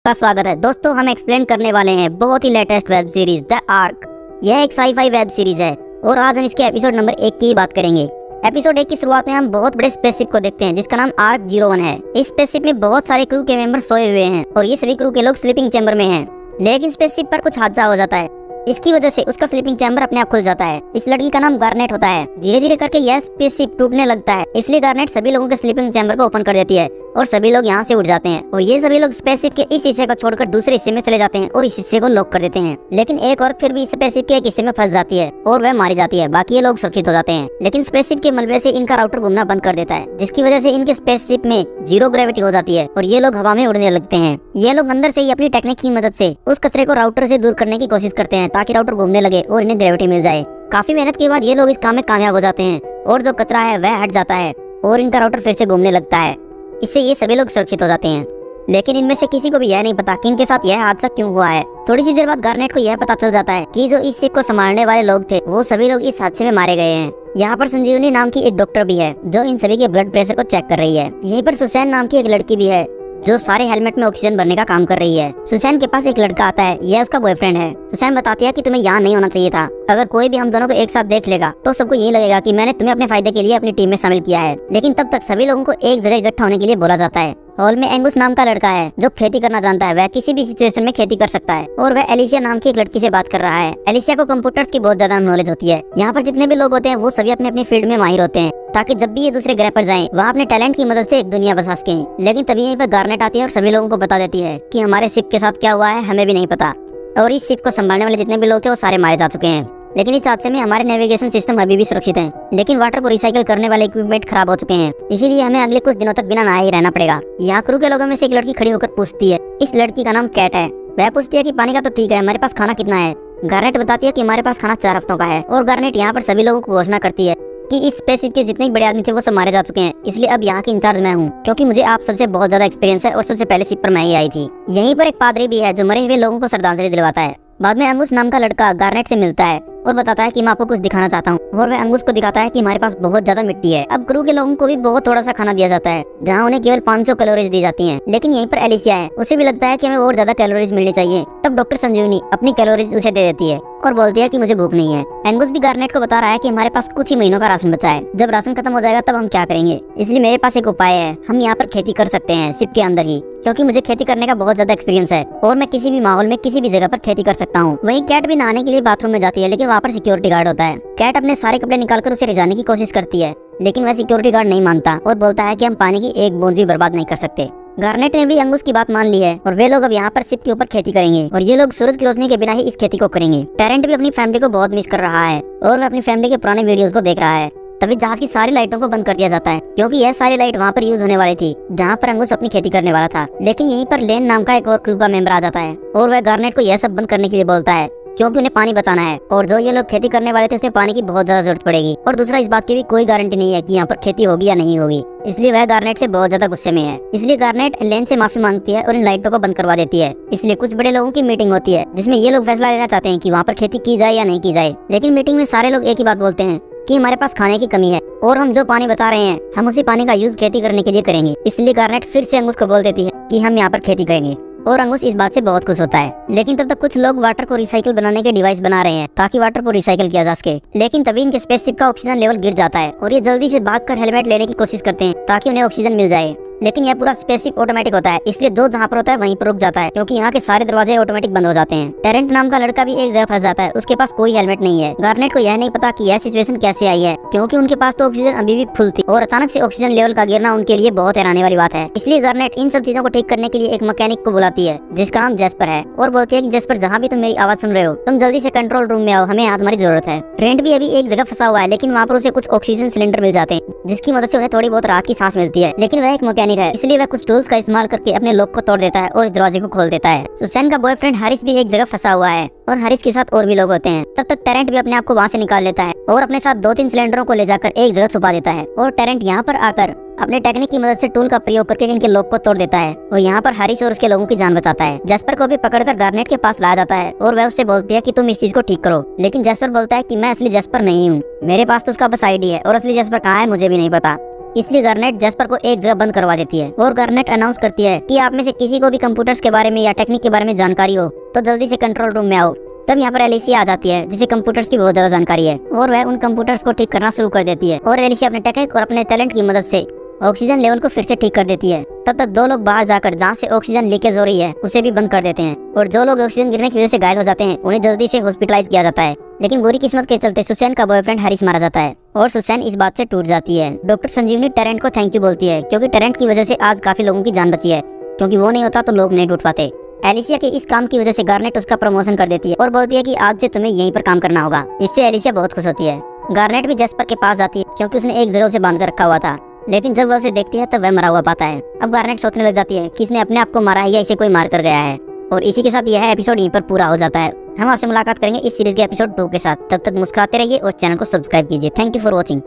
का स्वागत है दोस्तों। हम एक्सप्लेन करने वाले हैं बहुत ही latest web series the arc. यह एक साई-फाई वेब सीरीज है और आज हम इसके एपिसोड नंबर 1 की बात करेंगे। एपिसोड 1 की शुरुआत में हम बहुत बड़े स्पेसशिप को देखते हैं जिसका नाम आर्क 01 है। इस स्पेसशिप में बहुत सारे क्रू के मेंबर सोए हुए हैं और ये सभी क्रू के लोग स्लीपिंग चैम्बर में हैं। लेकिन स्पेसशिप पर कुछ हादसा हो जाता है। इसकी वजह से उसका स्लीपिंग चैम्बर अपने आप खुल जाता है। इस लड़की का नाम गार्नेट होता है। धीरे धीरे करके यह स्पेसशिप टूटने लगता है, इसलिए गार्नेट सभी लोगों के स्लीपिंग चैम्बर को ओपन कर देती है और सभी लोग यहाँ से उठ जाते हैं और ये सभी लोग स्पेसशिप के इस हिस्से को छोड़कर दूसरे हिस्से में चले जाते हैं और इस हिस्से को लॉक कर देते हैं। लेकिन एक औरत फिर भी स्पेसशिप के एक हिस्से में फंस जाती है और वह मारी जाती है। बाकी ये लोग सुरक्षित हो जाते हैं। लेकिन स्पेसशिप के मलबे से इनका राउटर घूमना बंद कर देता है, जिसकी वजह से इनके स्पेसशिप में जीरो ग्रेविटी हो जाती है और ये लोग हवा में उड़ने लगते हैं। ये लोग अंदर से ही अपनी टेक्निक की मदद से उस कचरे को राउटर से दूर करने की कोशिश करते हैं ताकि राउटर घूमने लगे और इन्हें ग्रेविटी मिल जाए। काफी मेहनत के बाद ये लोग इस काम में कामयाब हो जाते हैं और जो कचरा है वह हट जाता है और इनका राउटर फिर से घूमने लगता है। इससे ये सभी लोग सुरक्षित हो जाते हैं। लेकिन इनमें से किसी को भी यह नहीं पता कि इनके साथ यह हादसा क्यों हुआ है। थोड़ी सी देर बाद गार्नेट को यह पता चल जाता है कि जो इस शिप को संभालने वाले लोग थे वो सभी लोग इस हादसे में मारे गए हैं। यहाँ पर संजीवनी नाम की एक डॉक्टर भी है जो इन सभी के ब्लड प्रेशर को चेक कर रही है। यहीं पर सुसैन नाम की एक लड़की भी है जो सारे हेलमेट में ऑक्सीजन भरने का काम कर रही है। सुसैन के पास एक लड़का आता है, यह उसका बॉयफ्रेंड है। सुसैन बताती है कि तुम्हें यहाँ नहीं होना चाहिए था। अगर कोई भी हम दोनों को एक साथ देख लेगा तो सबको यही लगेगा कि मैंने तुम्हें अपने फायदे के लिए अपनी टीम में शामिल किया है। लेकिन तब तक सभी लोगों को एक जगह इकट्ठा होने के लिए बोला जाता है। हॉल में एंगुस नाम का लड़का है जो खेती करना जानता है। वह किसी भी सिचुएशन में खेती कर सकता है और वह एलिसिया नाम की एक लड़की से बात कर रहा है। एलिसिया को कंप्यूटर्स की बहुत ज्यादा नॉलेज होती है। यहाँ पर जितने भी लोग होते हैं वो सभी अपने अपनी फील्ड में माहिर होते हैं ताकि जब भी ये दूसरे ग्रह पर जाएं वहाँ अपने टैलेंट की मदद से एक दुनिया बसा सकें। लेकिन तभी यहीं पर गार्नेट आती है और सभी लोगों को बता देती है कि हमारे शिप के साथ क्या हुआ है हमें भी नहीं पता और इस शिप को संभालने वाले जितने भी लोग थे वो सारे मारे जा चुके हैं। लेकिन इस हादसे में हमारे नेविगेशन सिस्टम अभी भी सुरक्षित हैं। लेकिन वाटर को रिसाइकिल करने वाले इक्विपमेंट खराब हो चुके हैं, इसीलिए हमें अगले कुछ दिनों तक बिना नहाए ही रहना पड़ेगा। यहाँ क्रू के लोगों में से एक लड़की खड़ी होकर पूछती है। इस लड़की का नाम कैट है। वह पूछती है कि पानी का तो ठीक है, हमारे पास खाना कितना है। गार्नेट बताती है कि हमारे पास खाना 4 हफ्तों का है। और गार्नेट यहाँ पर सभी लोगों को घोषणा करती है कि इस स्पेसशिप के जितने बड़े आदमी थे वो सब मारे जा चुके हैं, इसलिए अब यहाँ की इंचार्ज मैं हूँ क्योंकि मुझे आप सबसे बहुत ज्यादा एक्सपीरियंस है और सबसे पहले शिप पर मैं ही आई थी। यहीं पर एक पादरी भी है जो मरे हुए लोगों को श्रद्धांजलि दिलवाता है। बाद में अंगुस नाम का लड़का गार्नेट से मिलता है और बताता है कि मैं आपको कुछ दिखाना चाहता हूँ और वह अंगुस को दिखाता है कि हमारे पास बहुत ज्यादा मिट्टी है। अब क्रू के लोगों को भी बहुत थोड़ा सा खाना दिया जाता है जहाँ उन्हें केवल 500 कैलोरीज दी जाती हैं। लेकिन यहीं पर एलिसिया है, उसे भी लगता है कि हमें और ज्यादा कैलोरीज मिलनी चाहिए। तब डॉक्टर संजीवनी अपनी कैलोरीज उसे दे देती है और बोलती है कि मुझे भूख नहीं है। एंगुस भी गार्नेट को बता रहा है कि हमारे पास कुछ ही महीनों का राशन बचा है, जब राशन खत्म हो जाएगा तब हम क्या करेंगे। इसलिए मेरे पास एक उपाय है, हम यहाँ पर खेती कर सकते हैं शिप के अंदर ही, क्योंकि मुझे खेती करने का बहुत ज्यादा एक्सपीरियंस है और मैं किसी भी माहौल में किसी भी जगह पर खेती कर सकता हूँ। वहीं कैट भी नहाने के लिए बाथरूम में जाती है, लेकिन वहाँ पर सिक्योरिटी गार्ड होता है। कैट अपने सारे कपड़े निकालकर उसे रिझाने की कोशिश करती है, लेकिन वह सिक्योरिटी गार्ड नहीं मानता और बोलता है कि हम पानी की एक बूंद भी बर्बाद नहीं कर सकते। गार्नेट ने भी अंगुस की बात मान ली है और वे लोग अब यहाँ पर शिप के ऊपर खेती करेंगे और ये लोग सूरज की रोशनी के बिना ही इस खेती को करेंगे। टेरेंट भी अपनी फैमिली को बहुत मिस कर रहा है और वह अपनी फैमिली के पुराने वीडियोस को देख रहा है। तभी जहाज की सारी लाइटों को बंद कर दिया जाता है क्योंकि यह सारी लाइट वहाँ पर यूज होने वाली थी जहाँ पर अंगुस अपनी खेती करने वाला था। लेकिन यहीं पर लेन नाम का एक और क्रू का मेंबर आ जाता है और वह गार्नेट को यह सब बंद करने के लिए बोलता है क्योंकि उन्हें पानी बचाना है और जो ये लोग खेती करने वाले थे उसमें पानी की बहुत ज्यादा जरूरत पड़ेगी। और दूसरा, इस बात की भी कोई गारंटी नहीं है कि यहाँ पर खेती होगी या नहीं होगी, इसलिए वह गार्नेट से बहुत ज्यादा गुस्से में है। इसलिए गार्नेट लेन से माफी मांगती है और इन लाइटों को बंद करवा देती है। इसलिए कुछ बड़े लोगों की मीटिंग होती है जिसमें ये लोग फैसला लेना चाहते हैं कि वहाँ पर खेती की जाए या नहीं की जाए। लेकिन मीटिंग में सारे लोग एक ही बात बोलते हैं कि हमारे पास खाने की कमी है और हम जो पानी बचा रहे हैं हम उसी पानी का यूज खेती करने के लिए करेंगे। इसलिए गार्नेट फिर से अंगुस को बोल देती है कि हम यहाँ पर खेती करेंगे और अंगुस इस बात से बहुत खुश होता है। लेकिन तब तक कुछ लोग वाटर को रिसाइकिल बनाने के डिवाइस बना रहे हैं ताकि वाटर को रिसाइकिल किया जा सके। लेकिन तभी इनके स्पेसशिप का ऑक्सीजन लेवल गिर जाता है और ये जल्दी से भागकर हेलमेट लेने की कोशिश करते हैं ताकि उन्हें ऑक्सीजन मिल जाए। लेकिन यह पूरा स्पेसशिप ऑटोमेटिक होता है, इसलिए जो जहाँ पर होता है वहीं पर रुक जाता है क्योंकि यहाँ के सारे दरवाजे ऑटोमेटिक बंद हो जाते हैं। टेरेंट नाम का लड़का भी एक जगह फंस जाता है, उसके पास कोई हेलमेट नहीं है। गार्नेट को यह नहीं पता कि यह सिचुएशन कैसे आई है क्योंकि उनके पास तो ऑक्सीजन अभी भी फुल थी और अचानक से ऑक्सीजन लेवल का गिरना उनके लिए बहुत हैरानी वाली बात है। इसलिए गार्नेट इन सब चीजों को ठीक करने के लिए एक मैकेनिक को बुलाती है जिसका नाम जेस्पर है और बोलती है कि जेस्पर, जहाँ भी तुम मेरी आवाज सुन रहे हो तुम जल्दी से कंट्रोल रूम में आओ, हमें यहाँ तुम्हारी जरूरत है। रेंट भी अभी एक जगह फंसा हुआ है, लेकिन वहाँ पर उसे कुछ ऑक्सीजन सिलेंडर मिल जाते हैं जिसकी मदद से उन्हें थोड़ी बहुत राहत की सांस मिलती है। लेकिन वह एक मैकेनिक है, इसलिए वह कुछ टूल्स का इस्तेमाल करके अपने लॉक को तोड़ देता है और इस दरवाजे को खोल देता है। सुसैन का बॉयफ्रेंड हारिस भी एक जगह फंसा हुआ है और हारिस के साथ और भी लोग होते हैं। तब तक टेरेंट भी अपने आप को वहाँ से निकाल लेता है और अपने साथ 2-3 सिलेंडरों को ले जाकर एक जगह छुपा देता है और टेरेंट यहाँ पर आकर अपने टेक्निक की मदद से टूल का प्रयोग करके इनके लॉक को तोड़ देता है और यहाँ पर हारिस और उसके लोगों की जान बचाता है। जेस्पर को भी पकड़कर गार्नेट के पास लाया जाता है और वह उससे बोलती है कि तुम इस चीज को ठीक करो। लेकिन जेस्पर बोलता है कि मैं असली जेस्पर नहीं हूँ, मेरे पास तो उसका बस आईडी है और असली जेस्पर कहाँ है मुझे भी नहीं पता। इसलिए गार्नेट जैस्पर को एक जगह बंद करवा देती है और गार्नेट अनाउंस करती है कि आप में से किसी को भी कंप्यूटर्स के बारे में या टेक्निक के बारे में जानकारी हो तो जल्दी से कंट्रोल रूम में आओ। तब यहाँ पर एलिसिया आ जाती है जिसे कंप्यूटर्स की बहुत ज्यादा जानकारी है और वह उन कंप्यूटर्स को ठीक करना शुरू कर देती है और एलिसिया अपने टेक्निक और अपने टैलेंट की मदद से ऑक्सीजन लेवल को फिर से ठीक कर देती है। तब तक दो लोग बाहर जाकर जहाँ से ऑक्सीजन लीकेज हो रही है उसे भी बंद कर देते हैं और जो लोग ऑक्सीजन गिरने की वजह से घायल हो जाते हैं उन्हें जल्दी से हॉस्पिटलाइज किया जाता है। लेकिन बुरी किस्मत के चलते सुसैन का बॉयफ्रेंड हैरिस मारा जाता है और सुसैन इस बात से टूट जाती है। डॉक्टर संजीवनी टेरेंट को थैंक यू बोलती है क्योंकि टेरेंट की वजह से आज काफी लोगों की जान बची है, क्योंकि वो नहीं होता तो लोग नहीं टूट पाते। एलिसिया के इस काम की वजह से गार्नेट उसका प्रमोशन कर देती है और बोलती है कि आज से तुम्हें यहीं पर काम करना होगा। इससे एलिसिया बहुत खुश होती है। गार्नेट भी जैस्पर के पास जाती है क्योंकि उसने एक जगह उसे बांध कर रखा हुआ था, लेकिन जब वह उसे देखती है तब वह मरा हुआ पाता है। अब गार्नेट सोचने लग जाती है कि इसने अपने आप को मारा है या इसे कोई मार कर गया है। और इसी के साथ यह एपिसोड यहीं पर पूरा हो जाता है। हम आपसे मुलाकात करेंगे इस सीरीज के एपिसोड 2 के साथ। तब तक मुस्कुराते रहिए और चैनल को सब्सक्राइब कीजिए। Thank you for watching.